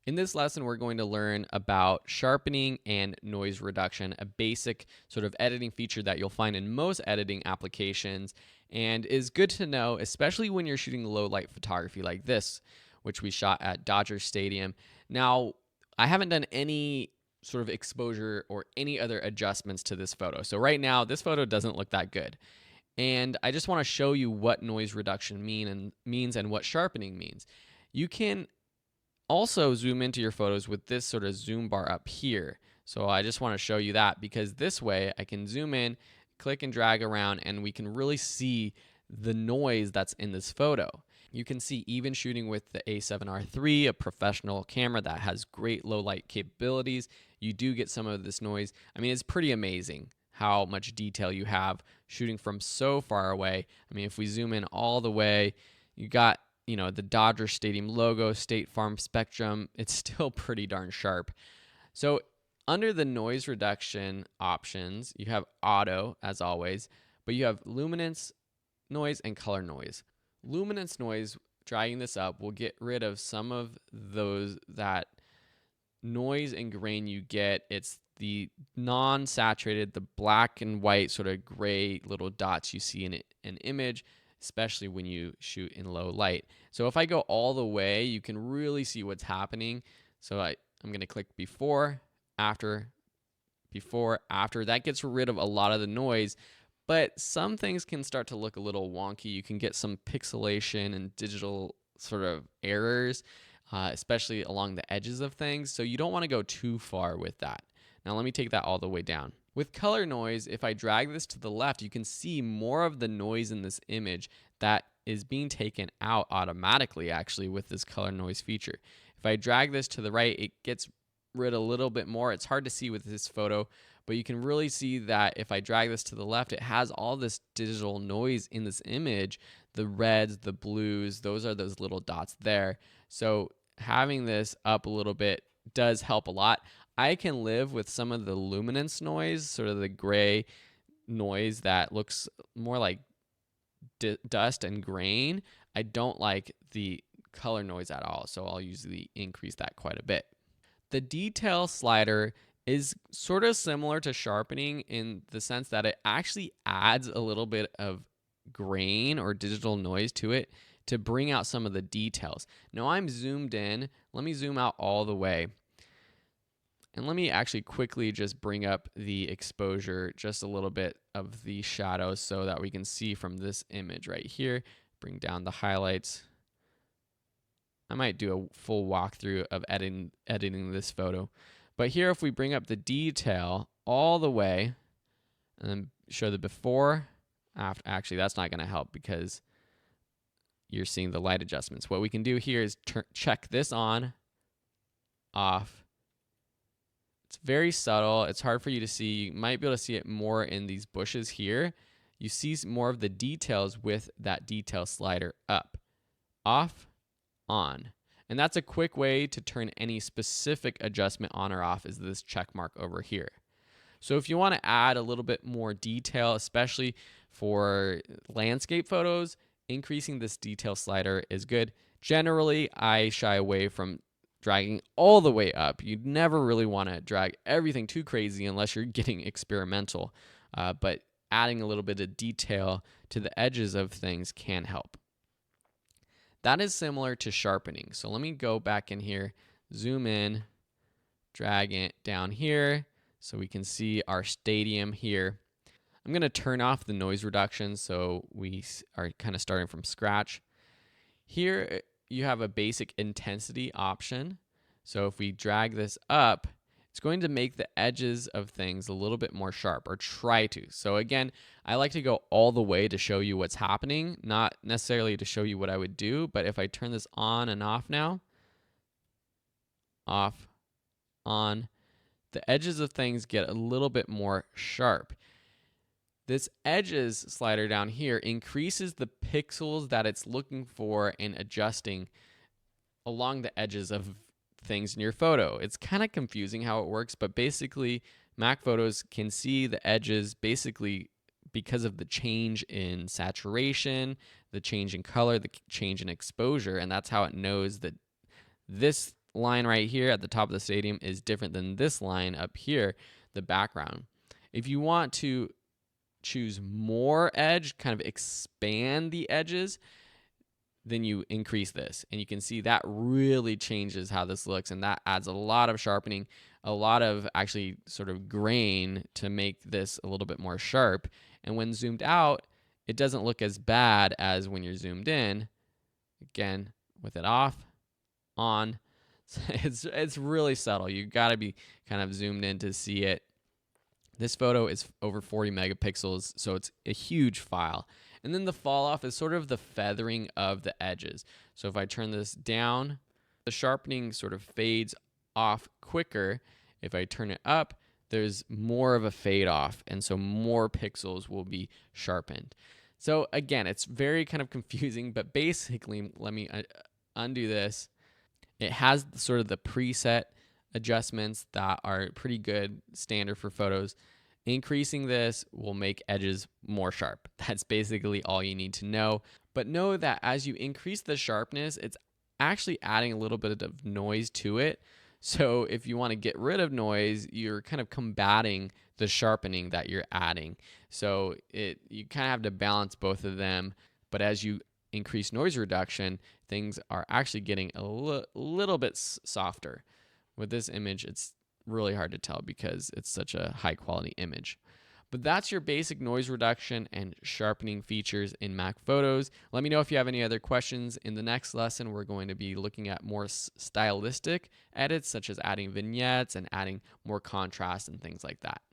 In this lesson, we're going to learn about sharpening and noise reduction, a basic sort of editing feature that you'll find in most editing applications and is good to know, especially when you're shooting low light photography like this, which we shot at Dodger Stadium. Now, I haven't done any sort of exposure or any other adjustments to this photo. So right now, this photo doesn't look that good. And I just want to show you what noise reduction means and what sharpening means. You can also zoom into your photos with this sort of zoom bar up here. So I just want to show you that because this way I can zoom in, click and drag around, and we can really see the noise that's in this photo. You can see even shooting with the A7R III, a professional camera that has great low light capabilities, you do get some of this noise. I mean, it's pretty amazing how much detail you have shooting from so far away. I mean, if we zoom in all the way, you got the Dodger Stadium logo, State Farm Spectrum. It's still pretty darn sharp. So under the noise reduction options, you have auto as always, but you have luminance noise and color noise. Luminance noise, dragging this up, will get rid of some of that noise and grain you get. It's the non-saturated, the black and white sort of gray little dots you see in an image, especially when you shoot in low light. So if I go all the way, you can really see what's happening. So I'm going to click before, after, before, after. That gets rid of a lot of the noise, but some things can start to look a little wonky. You can get some pixelation and digital sort of errors, especially along the edges of things. So you don't want to go too far with that. Now let me take that all the way down. With color noise, if I drag this to the left, you can see more of the noise in this image that is being taken out automatically actually with this color noise feature. If I drag this to the right, it gets rid a little bit more. It's hard to see with this photo, but you can really see that if I drag this to the left, it has all this digital noise in this image. The reds, the blues, those are those little dots there. So having this up a little bit does help a lot. I can live with some of the luminance noise, sort of the gray noise that looks more like dust and grain. I don't like the color noise at all, so I'll usually increase that quite a bit. The detail slider is sort of similar to sharpening in the sense that it actually adds a little bit of grain or digital noise to it to bring out some of the details. Now I'm zoomed in. Let me zoom out all the way. And let me actually quickly just bring up the exposure, just a little bit of the shadows so that we can see from this image right here. Bring down the highlights. I might do a full walkthrough of editing this photo. But here, if we bring up the detail all the way and then show the before, after, actually that's not going to help because you're seeing the light adjustments. What we can do here is check this on, off. It's very subtle. It's hard for you to see. You might be able to see it more in these bushes here. You see more of the details with that detail slider up, off, on. And that's a quick way to turn any specific adjustment on or off is this check mark over here. So if you want to add a little bit more detail, especially for landscape photos, increasing this detail slider is good. Generally, I shy away from dragging all the way up. You'd never really want to drag everything too crazy unless you're getting experimental. But adding a little bit of detail to the edges of things can help. That is similar to sharpening. So let me go back in here, zoom in, drag it down here so we can see our stadium here. I'm going to turn off the noise reduction so we are kind of starting from scratch. Here you have a basic intensity option. So if we drag this up, it's going to make the edges of things a little bit more sharp, or try to. So again, I like to go all the way to show you what's happening, not necessarily to show you what I would do, but if I turn this on and off now, off, on, the edges of things get a little bit more sharp. This edges slider down here increases the pixels that it's looking for and adjusting along the edges of things in your photo. It's kind of confusing how it works, but basically Mac Photos can see the edges basically because of the change in saturation, the change in color, the change in exposure, and that's how it knows that this line right here at the top of the stadium is different than this line up here, the background. If you want to choose more edge, kind of expand the edges, then you increase this, and you can see that really changes how this looks, and that adds a lot of sharpening, a lot of actually sort of grain to make this a little bit more sharp. And when zoomed out, it doesn't look as bad as when you're zoomed in. Again, with it off, on, it's really subtle. You got to be kind of zoomed in to see it. This photo is over 40 megapixels, so it's a huge file. And then the fall off is sort of the feathering of the edges. So if I turn this down, the sharpening sort of fades off quicker. If I turn it up, there's more of a fade off, and so more pixels will be sharpened. So again, it's very kind of confusing, but basically, let me undo this. It has sort of the preset adjustments that are pretty good, standard for photos. Increasing this will make edges more sharp. That's basically all you need to know. But know that as you increase the sharpness, it's actually adding a little bit of noise to it. So if you want to get rid of noise, you're kind of combating the sharpening that you're adding. So you kind of have to balance both of them. But as you increase noise reduction, things are actually getting a little bit softer. With this image, it's really hard to tell because it's such a high quality image. But that's your basic noise reduction and sharpening features in Mac Photos. Let me know if you have any other questions. In the next lesson, we're going to be looking at more stylistic edits, such as adding vignettes and adding more contrast and things like that.